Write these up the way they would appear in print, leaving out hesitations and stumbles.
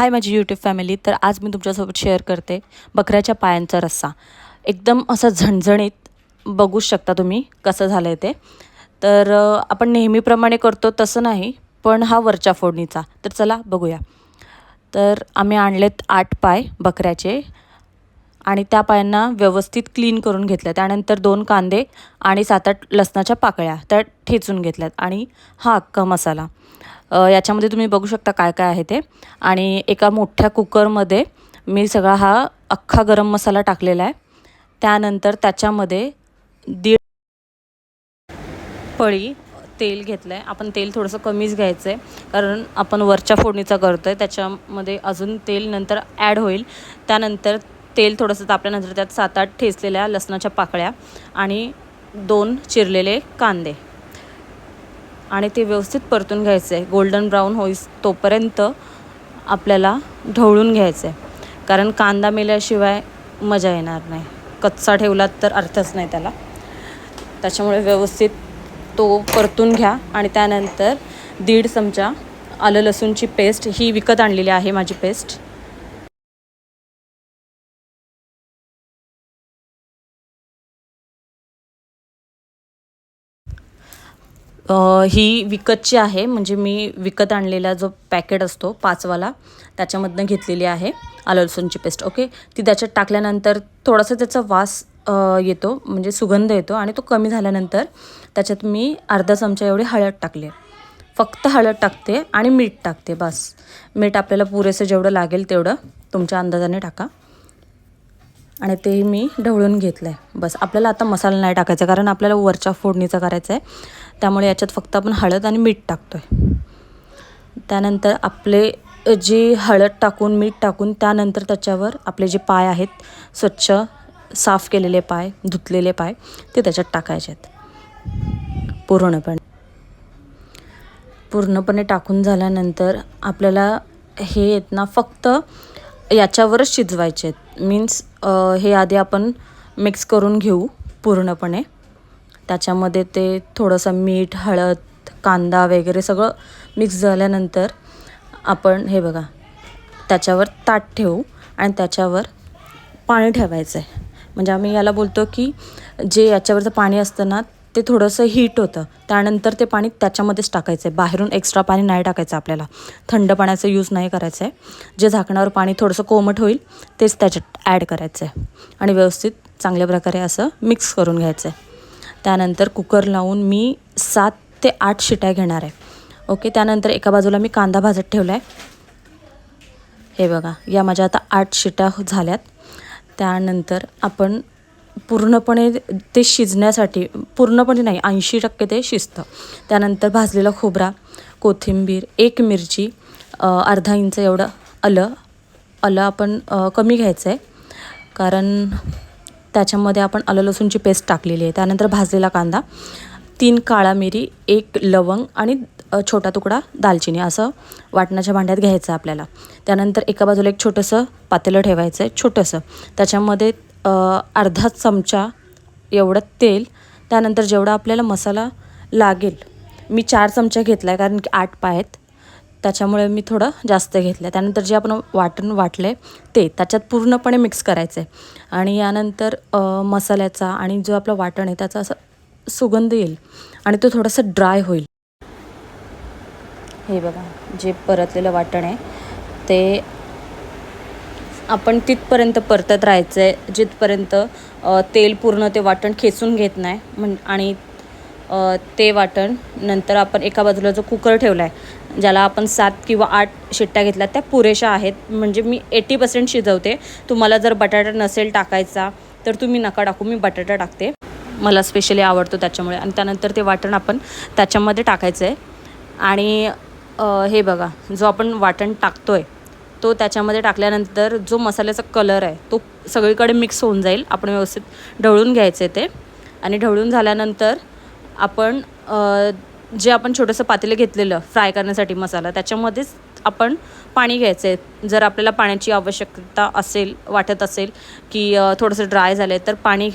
हाय माझी YouTube family. तर आज मी तुमच्यासोबत शेअर करते बकऱ्याच्या पायांचा रस्सा. एकदम असं झणझणीत, बघू शकता तुम्ही कसं झालं आहे ते. तर आपण नेहमीप्रमाणे करतो तसं नाही, पण हा वरच्या फोडणीचा. तर चला बघूया. तर आम्ही आणलेत 8 पाय बकऱ्याचे आणि त्या पायांना व्यवस्थित क्लीन करून घेतलं. त्यानंतर 2 कांदे आणि 7-8 लसणाच्या पाकळ्या त्या ठेचून घेतल्यात आणि हा अख्खा मसाला. याच्यामध्ये तुम्ही बघू शकता काय काय आहे ते. आणि एका मोठ्या कुकरमध्ये मी सगळा हा अख्खा गरम मसाला टाकलेला आहे. त्यानंतर त्याच्यामध्ये 1.5 पळी तेल घेतलं आहे. आपण तेल थोडंसं कमीच घ्यायचं आहे, कारण आपण वरच्या फोडणीचा करतो आहे. त्याच्यामध्ये अजून तेल नंतर ॲड होईल. त्यानंतर तेल थोडंसं तापल्यानंतर त्यात 7-8 ठेचलेल्या लसणाच्या पाकळ्या आणि 2 चिरलेले कांदे आणि ते व्यवस्थित परतून घ्यायचं आहे. गोल्डन ब्राऊन होईस तोपर्यंत आपल्याला ढवळून घ्यायचं आहे, कारण कांदा मेल्याशिवाय मजा येणार नाही. कच्चा ठेवलात तर अर्थच नाही त्याला. त्याच्यामुळे व्यवस्थित तो परतून घ्या. आणि त्यानंतर 1.5 चमचा आलं लसूणची पेस्ट, ही विकत आणलेली आहे माझी पेस्ट. ही विकतची आहे, म्हणजे मी विकत आणलेला जो पॅकेट असतो 5वाला त्याच्यामधनं घेतलेली आहे आलं लसूणची पेस्ट. ओके, ती त्याच्यात टाकल्यानंतर थोडासा त्याचा वास येतो, म्हणजे सुगंध येतो. आणि तो कमी झाल्यानंतर त्याच्यात मी अर्धा चमचा एवढी हळद टाकली. फक्त हळद टाकते आणि मीठ टाकते, बस. मीठ आपल्याला पुरेसं जेवढं लागेल तेवढं तुमच्या अंदाजाने टाका. आणि ते मी ढवळून घेतलं आहे, बस. आपल्याला आता मसाला नाही टाकायचा, कारण आपल्याला वरच्या फोडणीचा करायचा आहे. त्यामुळे याच्यात फक्त आपण हळद आणि मीठ टाकतो आहे. त्यानंतर आपले जे हळद टाकून मीठ टाकून त्यानंतर त्याच्यावर आपले जे पाय आहेत, स्वच्छ साफ केलेले पाय, धुतलेले पाय, ते त्याच्यात टाकायचे आहेत पूर्णपणे टाकून झाल्यानंतर आपल्याला हे आहेत ना फक्त याच्यावरच शिजवायचे आहेत. मीन्स हे आधी आपण मिक्स करून घेऊ पूर्णपणे. त्याच्यामध्ये ते थोडंसं मीठ, हळद, कांदा वगैरे सगळं मिक्स झाल्यानंतर आपण हे बघा त्याच्यावर ताट ठेवू आणि त्याच्यावर पाणी ठेवायचं आहे. म्हणजे आम्ही याला बोलतो की जे याच्यावरचं पाणी असतं ना, ते थोडंसं हीट होतं. त्यानंतर ते पाणी त्याच्यामध्येच टाकायचं आहे. बाहेरून एक्स्ट्रा पाणी नाही टाकायचं आपल्याला. थंड पाण्याचा यूज नाही करायचं आहे. जे झाकणावर पाणी थोडंसं कोमट होईल तेच त्याच्यात ॲड करायचं आहे आणि व्यवस्थित चांगल्या प्रकारे असं मिक्स करून घ्यायचं आहे. त्यानंतर कुकर लावून मी 7 ते 8 शिट्या घेणार आहे. ओके, त्यानंतर एका बाजूला मी कांदा भाजत ठेवला आहे. हे बघा, या माझ्या आता 8 शिट्या झाल्यात. त्यानंतर आपण पूर्णपणे ते शिजण्यासाठी, पूर्णपणे नाही, 80% ते शिजतं. त्यानंतर भाजलेला खोबरा, कोथिंबीर, 1 मिरची, अर्धा इंच एवढं आलं आपण कमी घ्यायचं आहे, कारण त्याच्यामध्ये आपण आलं लसूणची पेस्ट टाकलेली आहे. त्यानंतर भाजलेला कांदा, 3 काळा मिरी, 1 लवंग आणि छोटा तुकडा दालचिनी, असं वाटणाच्या भांड्यात घ्यायचं आपल्याला. त्यानंतर एका बाजूला एक छोटंसं पातेलं ठेवायचं आहे, छोटंसं. त्याच्यामध्ये अर्धा चमचा एवढं तेल. त्यानंतर जेवढा आपल्याला मसाला लागेल, मी 4 चमचा घेतला आहे, कारण की 8 पाय आहेत त्याच्यामुळे मी थोडं जास्त घेतलं आहे. त्यानंतर जे आपण वाटण वाटलं ते त्याच्यात पूर्णपणे मिक्स करायचं आहे. आणि यानंतर मसाल्याचा आणि जो आपलं वाटण आहे त्याचा असं सुगंध येईल आणि तो थोडासा ड्राय होईल. हे बघा, जे परतलेलं वाटण आहे ते आपण तिथपर्यंत परतत राहायचं आहे जिथपर्यंत तेल पूर्ण ते वाटण खेचून घेत नाही. आणि ते वाटण नंतर आपण एका बाजूला जो कुकर ठेवला आहे, ज्याला आपण 7 किंवा 8 शिट्ट्या घेतल्या, त्या पुरेशा आहेत. म्हणजे मी 80% शिजवते. तुम्हाला जर बटाटा नसेल टाकायचा तर तुम्ही नका टाकू, मी बटाटा टाकते, मला स्पेशली आवडतो त्याच्यामुळे. आणि त्यानंतर ते वाटण आपण त्याच्यामध्ये टाकायचं आहे. आणि हे बघा, जो आपण वाटण टाकतो आहे तो त्याच्यामध्ये टाकल्यानंतर जो मसाल्याचा कलर आहे तो सगळीकडे मिक्स होऊन जाईल. आपण व्यवस्थित ढवळून घ्यायचं आहे ते. आणि ढवळून झाल्यानंतर आपण जे आपण छोटंसं पातेलं घेतलेलं फ्राय करण्यासाठी मसाला, त्याच्यामध्येच आपण पाणी घ्यायचं आहे. जर आपल्याला पाण्याची आवश्यकता असेल, वाटत असेल की थोडंसं ड्राय झालं आहे, तर पाणी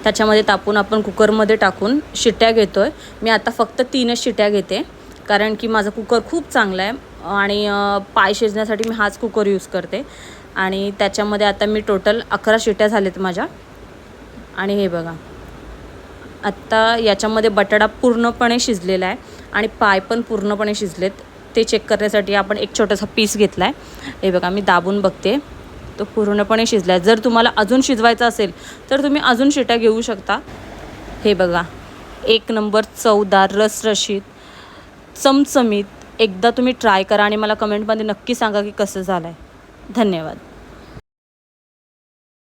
त्याच्यामध्ये तापून आपण कुकरमध्ये टाकून शिट्ट्या घेतो आहे. मी आता फक्त 3च शिट्ट्या घेते, कारण की माझा कुकर खूप चांगला आहे आणि पाय शिजण्यासाठी मी हाच कुकर यूज करते. आणि त्याच्यामध्ये आता मी टोटल 11 शिट्या झालेत माझ्या. आणि हे बघा, आत्ता याच्यामध्ये बटाटा पूर्णपणे शिजलेला आहे आणि पाय पण पूर्णपणे शिजलेत. ते चेक करण्यासाठी आपण एक छोटासा पीस घेतला आहे. हे बघा, मी दाबून बघते, तो पूर्णपणे शिजला आहे. जर तुम्हाला अजून शिजवायचा असेल तर तुम्ही अजून शिट्या घेऊ शकता. हे बघा, एक नंबर चवदार, रसरशीत, चमचमीत. एकदा तुम्ही ट्राय करा आणि मला कमेंटमध्ये नक्की सांगा की कसं झालं आहे. धन्यवाद.